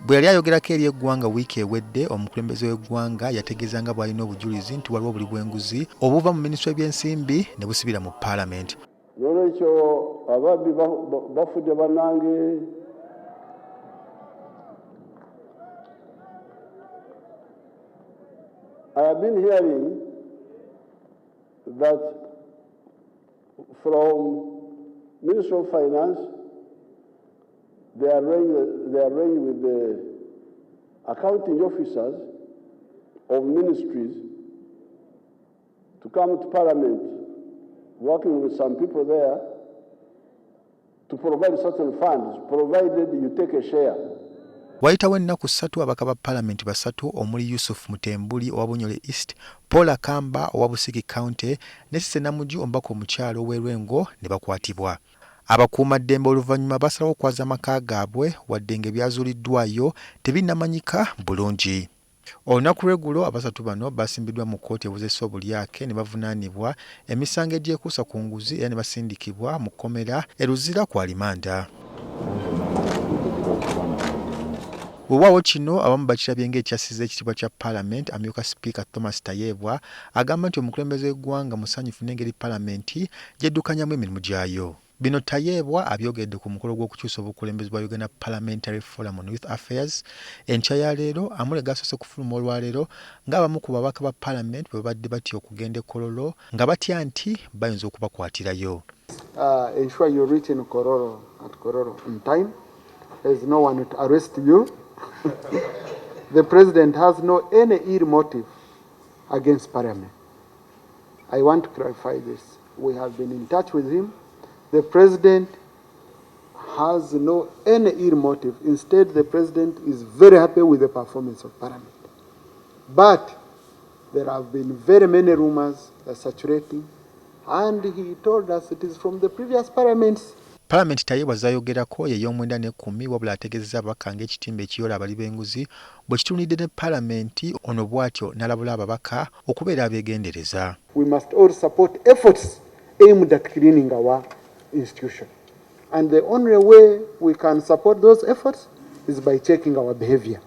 Bwe yali ayogerako eri eggwanga wiiki ewedde, omukulembeze w'eggwanga yategeeza nga bw'alina obujulizi nti waliwo obuli bw'enguzi obuva mu minisitule y'ebyensimbi ne busibira mu paalamenti. N'olwekyo ababbi bafudde bannange I have been hearing that from Ministry of Finance they arrange with the accounting officers of ministries to come to Parliament, working with some people there to provide certain funds, provided you take a share. Wayitawo ennaku 3 ababaka ba Palamenti basatu omuli Yusuf Mutembuli owa Bunyole East, Paul Akamba owa Busigi County ne Senamuju omubaka omukyalo w'Erwengo ne bakwatibwa. Abakuumaddembe oluvannyuma basalawo okwaza amaka gaabwe wadde ng'ebyazuuliddwayo tebinnamanyika bulungi. Olunaku lweggulo abasatu bano basimbiddwa mu kkooti ebuzesa obulyake ne bavunaanibwa emisango egyekuusa ku nguzi era ne basindikibwa mu kkomera eruzira ku alimanda. Weewaawo kino abamu bakirabye ng'ekyasiza ekitibwa kya Palamenti. Amyuka Sipiika Thomas Tayebwa agamba nti omukulembeze w'eggwanga musanyufu n'engeri Palamenti gy'eddukanyamu emirimu gyayo. Bino Tayebwa abyogedde ku mukolo gw'okukyusa obukulembeze bwa Uganda Parliamentary Forum on Youth Affairs enkya ya leero, amulega asoose kufuluma olwaleero ng'abamu ku babaka ba Palamenti bwe babadde batya okugenda e Kololo nga batya nti bayinza okubakwatirayo. Ensure you reach in Kololo at Kololo in time. There is no one to arrest you. The President has no any ill motive against Parliament. I want to clarify this. We have been in touch with him. The President has no any ill motive. Instead, the President is very happy with the performance of Parliament. But there have been very many rumors circulating, and he told us it is from the previous parliaments. Palamenti Tayebwa zaayogerako ye y'omwenda n'ekkumi wabula ategeezezza ababaka ng'ekitimba ekiyola abali b'enguzi bwe kitunidde ne Palamenti ono bw'atyo n'alabula ababaka okubeera abeegendereza. We must all support efforts aimed at cleaning our institution. And the only way we can support those efforts is by checking our behavior.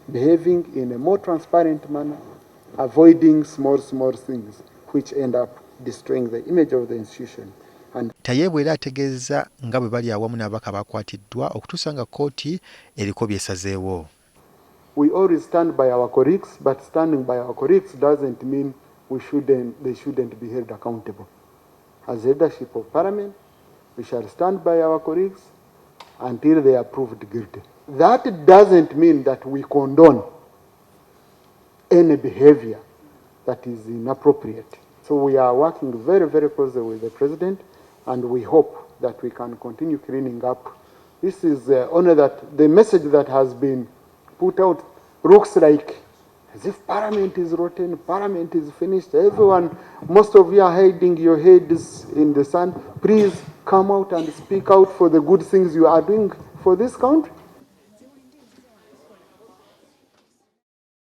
Behaving in a more transparent manner, avoiding small things which end up destroying the image of the institution. Tayebwa era ategeeza nga bwe bali awamu n'ababaka bakwatiddwa okutuusa nga kkooti eriko byesazeewo. We always stand by our colleagues, but standing by our colleagues doesn't mean they shouldn't be held accountable. As leadership of Parliament, we shall stand by our colleagues until they are proved guilty. That doesn't mean that we condone any behavior that is inappropriate. So we are working very, very closely with the President, and we hope that we can continue cleaning up. This is only that the message that has been put out looks like as if Parliament is rotten, Parliament is finished. Everyone, most of you are hiding your heads in the sand. Please come out and speak out for the good things you are doing for this country.